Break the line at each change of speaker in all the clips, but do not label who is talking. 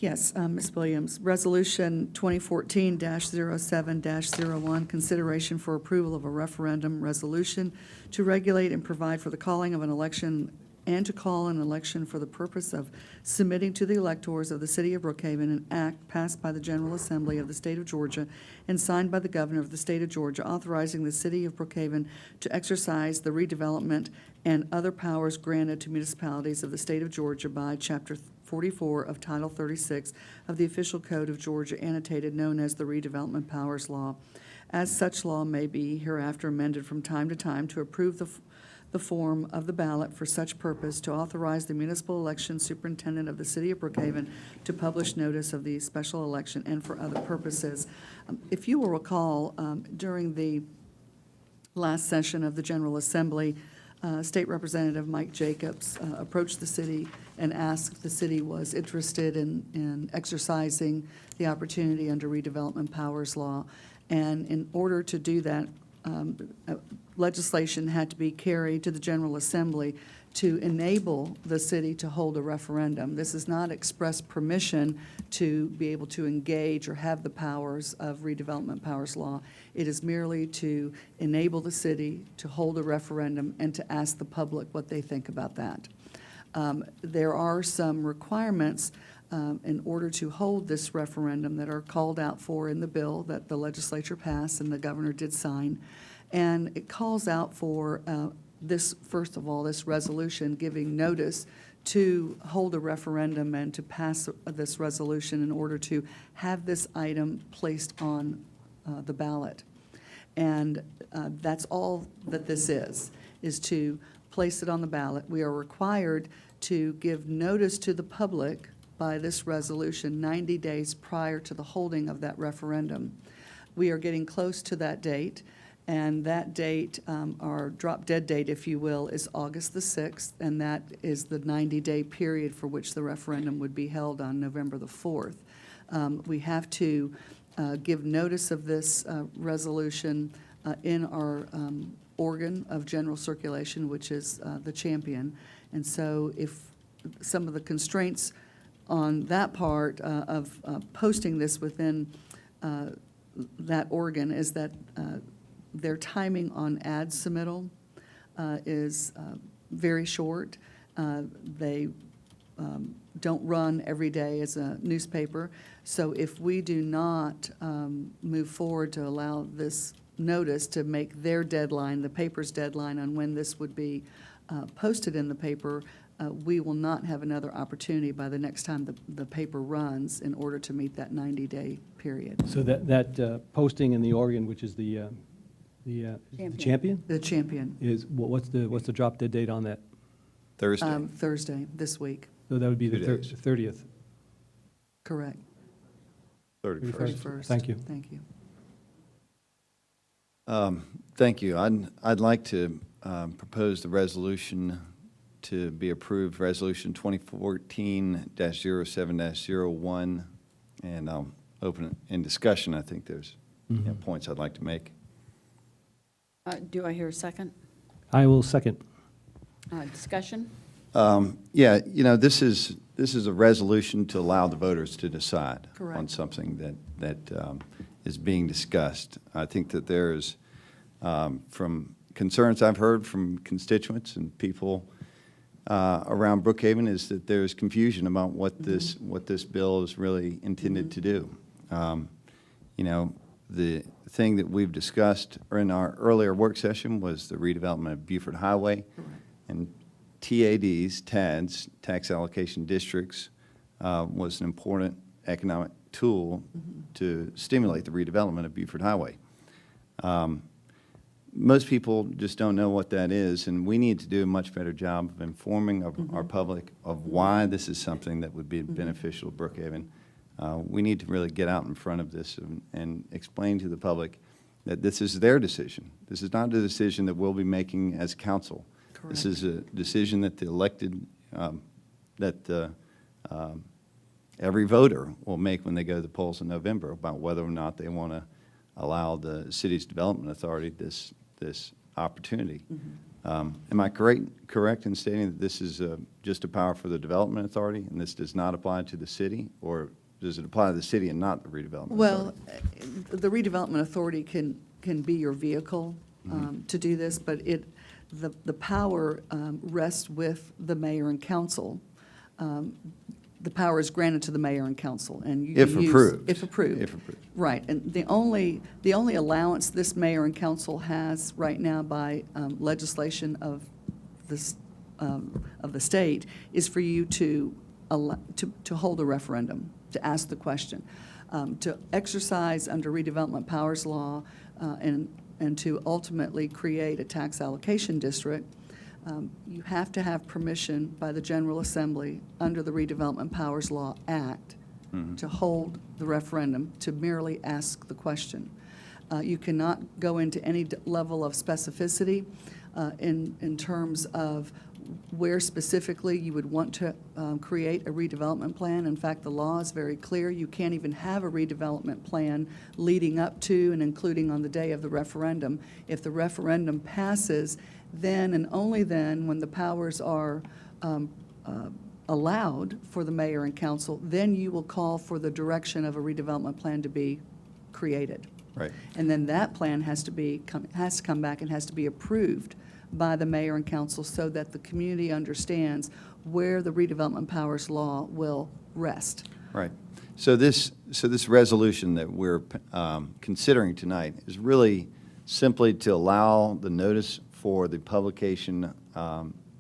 Yes, Ms. Williams. Resolution 2014-07-01, consideration for approval of a referendum resolution to regulate and provide for the calling of an election and to call an election for the purpose of submitting to the electors of the City of Brookhaven an act passed by the General Assembly of the State of Georgia and signed by the Governor of the State of Georgia, authorizing the City of Brookhaven to exercise the redevelopment and other powers granted to municipalities of the State of Georgia by Chapter 44 of Title 36 of the Official Code of Georgia, annotated, known as the Redevelopment Powers Law. As such law may be hereafter amended from time to time to approve the form of the ballot for such purpose, to authorize the municipal election superintendent of the City of Brookhaven to publish notice of the special election, and for other purposes. If you will recall, during the last session of the General Assembly, State Representative Mike Jacobs approached the city and asked if the city was interested in exercising the opportunity under redevelopment powers law. And in order to do that, legislation had to be carried to the General Assembly to enable the city to hold a referendum. This is not express permission to be able to engage or have the powers of redevelopment powers law. It is merely to enable the city to hold a referendum and to ask the public what they think about that. There are some requirements in order to hold this referendum that are called out for in the bill that the legislature passed and the governor did sign. And it calls out for this, first of all, this resolution giving notice to hold a referendum and to pass this resolution in order to have this item placed on the ballot. And that's all that this is to place it on the ballot. We are required to give notice to the public by this resolution 90 days prior to the holding of that referendum. We are getting close to that date, and that date, our drop-dead date, if you will, is August the 6th, and that is the 90-day period for which the referendum would be held on November the 4th. We have to give notice of this resolution in our organ of general circulation, which is the Champion. And so if some of the constraints on that part of posting this within that organ is that their timing on ad submittal is very short. They don't run every day as a newspaper. So if we do not move forward to allow this notice to make their deadline, the paper's deadline on when this would be posted in the paper, we will not have another opportunity by the next time the paper runs in order to meet that 90-day period.
So that posting in the organ, which is the Champion?
The Champion.
Is, what's the drop dead date on that?
Thursday.
Thursday, this week.
So that would be the
2 days.
30th.
Correct.
31st.
31st.
Thank you.
Thank you.
Thank you. I'd like to propose the resolution to be approved, Resolution 2014-07-01, and I'll open it in discussion. I think there's points I'd like to make.
Do I hear a second?
I will second.
Discussion?
Yeah, you know, this is a resolution to allow the voters to decide
Correct.
on something that is being discussed. I think that there's, from concerns I've heard from constituents and people around Brookhaven, is that there's confusion about what this bill is really intended to do. You know, the thing that we've discussed in our earlier work session was the redevelopment of Beaufort Highway.
Correct.
And TADs, tax allocation districts, was an important economic tool to stimulate the redevelopment of Beaufort Highway. Most people just don't know what that is, and we need to do a much better job of informing our public of why this is something that would be beneficial to Brookhaven. We need to really get out in front of this and explain to the public that this is their decision. This is not a decision that we'll be making as council.
Correct.
This is a decision that the elected, every voter will make when they go to the polls in November about whether or not they want to allow the city's development authority this opportunity. Am I correct in stating that this is just a power for the Development Authority, and this does not apply to the city? Or does it apply to the city and not the Redevelopment
Well,
Authority?
the redevelopment authority can be your vehicle to do this, but the power rests with the mayor and council. The power is granted to the mayor and council, and you
If
can use-
approved.
If approved.
If approved.
Right, and the only allowance this mayor and council has right now by legislation of this, of the state is for you to hold a referendum, to ask the question, to exercise under redevelopment powers law, and to ultimately create a tax allocation district. You have to have permission by the General Assembly under the Redevelopment Powers Law Act to hold the referendum, to merely ask the question. You cannot go into any level of specificity in terms of where specifically you would want to create a redevelopment plan. In fact, the law is very clear. You can't even have a redevelopment plan leading up to and including on the day of the referendum. If the referendum passes, then and only then, when the powers are allowed for the mayor and council, then you will call for the direction of a redevelopment plan to be created.
Right.
And then that plan has to come back and has to be approved by the mayor and council so that the community understands where the redevelopment powers law will rest.
Right. So this resolution that we're considering tonight is really simply to allow the notice for the publication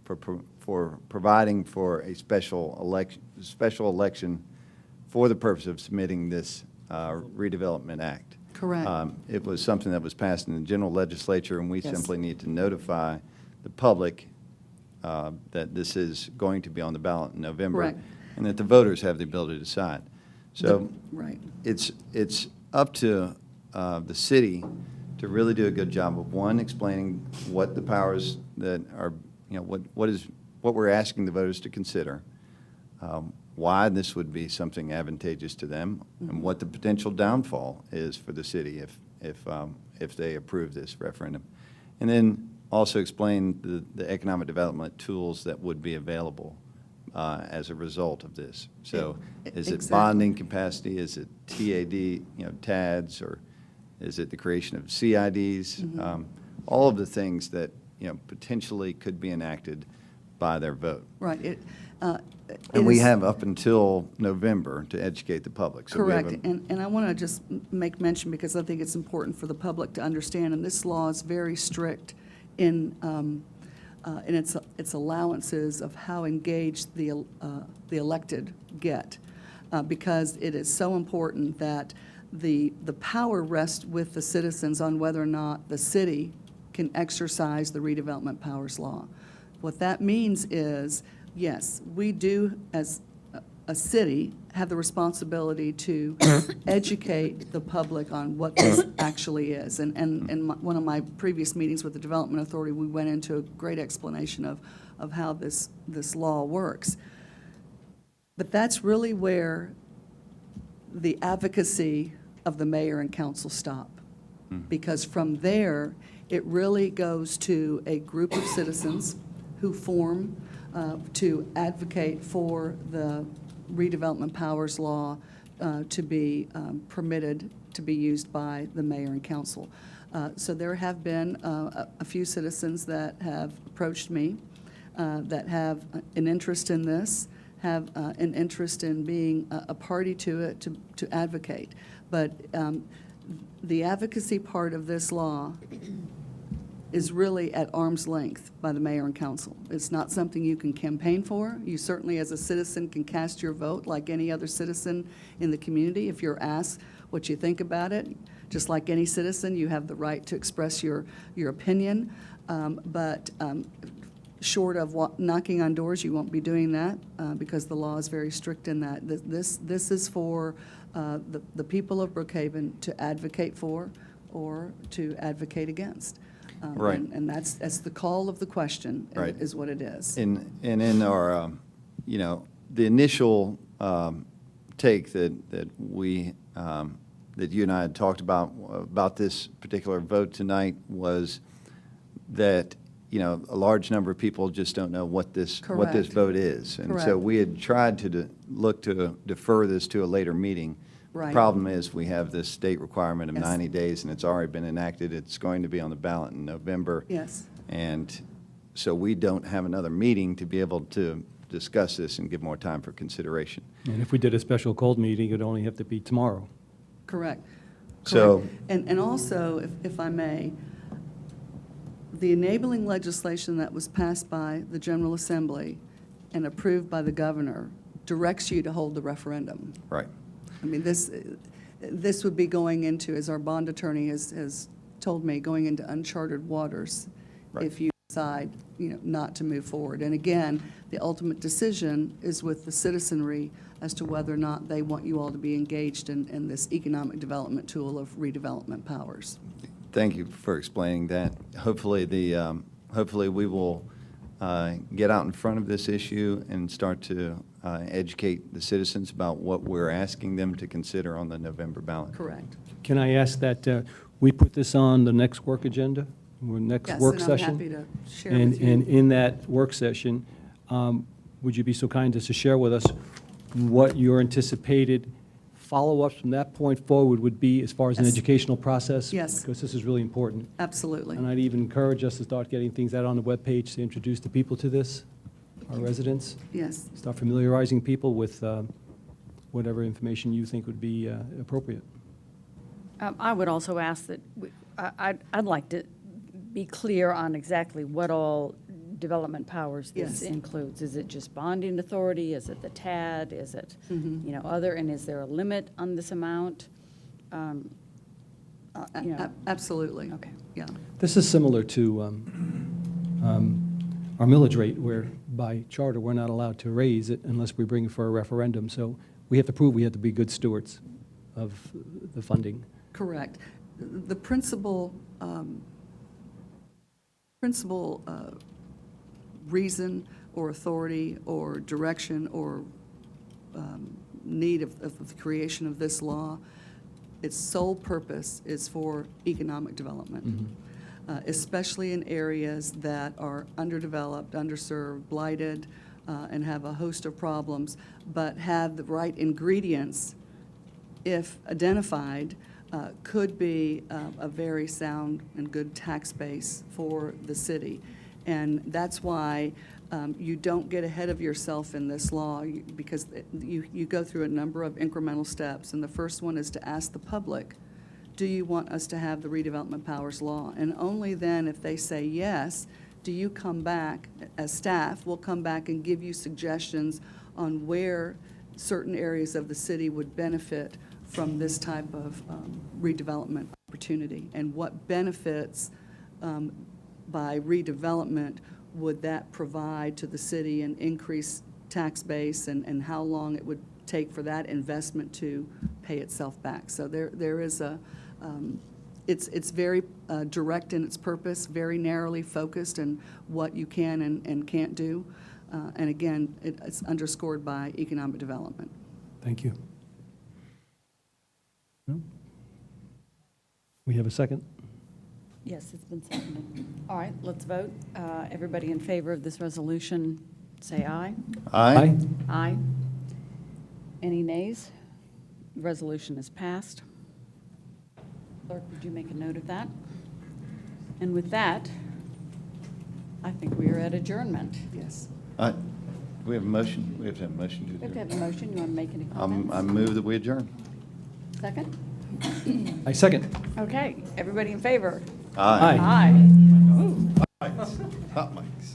for providing for a special election for the purpose of submitting this redevelopment act.
Correct.
It was something that was passed in the general legislature, and we
Yes.
simply need to notify the public that this is going to be on the ballot in November.
Correct.
And that the voters have the ability to decide. So
Right.
it's up to the city to really do a good job of, one, explaining what the powers that are, what we're asking the voters to consider, why this would be something advantageous to them, and what the potential downfall is for the city if they approve this referendum. And then also explain the economic development tools that would be available as a result of this. So is it
Exactly.
bonding capacity? Is it TAD, TADs, or is it the creation of CIDs? All of the things that, potentially could be enacted by their vote.
Right.
And we have up until November to educate the public. So we have
Correct, and I want to just make mention, because I think it's important for the public to understand, and this law is very strict in its allowances of how engaged the elected get, because it is so important that the power rests with the citizens on whether or not the city can exercise the redevelopment powers law. What that means is, yes, we do, as a city, have the responsibility to educate the public on what this actually is. And in one of my previous meetings with the Development Authority, we went into a great explanation of how this law works. But that's really where the advocacy of the mayor and council stop. Because from there, it really goes to a group of citizens who form to advocate for the redevelopment powers law to be permitted to be used by the mayor and council. So there have been a few citizens that have approached me that have an interest in this, have an interest in being a party to it, to advocate. But the advocacy part of this law is really at arm's length by the mayor and council. It's not something you can campaign for. You certainly, as a citizen, can cast your vote like any other citizen in the community. If you're asked what you think about it, just like any citizen, you have the right to express your opinion. But short of knocking on doors, you won't be doing that because the law is very strict in that. This is for the people of Brookhaven to advocate for or to advocate against.
Right.
And that's the call of the question,
Right.
is what it is.
And in our, the initial take that we, that you and I had talked about this particular vote tonight was that, you know, a large number of people just don't know what this
Correct.
vote is. And so
Correct.
we had tried to look to defer this to a later meeting.
Right.
Problem is, we have this state requirement of
Yes.
90 days, and it's already been enacted. It's going to be on the ballot in November.
Yes.
And so we don't have another meeting to be able to discuss this and give more time for consideration.
And if we did a special cold meeting, it'd only have to be tomorrow.
Correct.
So-
Correct. And also, if I may, the enabling legislation that was passed by the General Assembly and approved by the governor directs you to hold the referendum.
Right.
I mean, this would be going into, as our bond attorney has told me, going into uncharted waters
Right.
if you decide, you know, not to move forward. And again, the ultimate decision is with the citizenry as to whether or not they want you all to be engaged in this economic development tool of redevelopment powers.
Thank you for explaining that. Hopefully, hopefully we will get out in front of this issue and start to educate the citizens about what we're asking them to consider on the November ballot.
Correct.
Can I ask that we put this on the next work agenda, or next
Yes,
work
and I'm
session?
happy to share
And
with you.
in that work session, would you be so kind as to share with us what your anticipated follow-ups from that point forward would be as far as an
Yes.
educational process?
Yes.
Because this is really important.
Absolutely.
And I'd even encourage us to start getting things out on the webpage to introduce the people to this, our residents,
Yes.
start familiarizing people with whatever information you think would be appropriate.
I would also ask that, I'd like to be clear on exactly what all development powers this
Yes.
includes. Is it just bonding authority? Is it the TAD? Is it,
Mhm.
you know, other, and is there a limit on this amount? You know,
Absolutely.
okay.
Yeah.
This is similar to our millage rate, where by charter, we're not allowed to raise it unless we bring it for a referendum. So we have to prove we have to be good stewards of the funding.
Correct. The principal reason or authority or direction or need of the creation of this law, its sole purpose is for economic development, especially in areas that are underdeveloped, underserved, blighted, and have a host of problems, but have the right ingredients, if identified, could be a very sound and good tax base for the city. And that's why you don't get ahead of yourself in this law, because you go through a number of incremental steps. And the first one is to ask the public, do you want us to have the redevelopment powers law? And only then, if they say yes, do you come back, as staff, we'll come back and give you suggestions on where certain areas of the city would benefit from this type of redevelopment opportunity, and what benefits by redevelopment would that provide to the city, and increase tax base, and how long it would take for that investment to pay itself back. So there is a, it's very direct in its purpose, very narrowly focused in what you can and can't do. And again, it's underscored by economic development.
Thank you. No? We have a second?
Yes, it's been seconded. All right, let's vote. Everybody in favor of this resolution, say aye.
Aye?
Aye. Any nays? The resolution is passed. Clerk, would you make a note of that? And with that, I think we are at adjournment.
Yes.
We have a motion? We have to have a motion to
We have to
adjourn.
have a motion. You want to make any comments?
I move that we adjourn.
Second?
I second.
Okay, everybody in favor?
Aye.
Aye.
Aye.
Hot mics.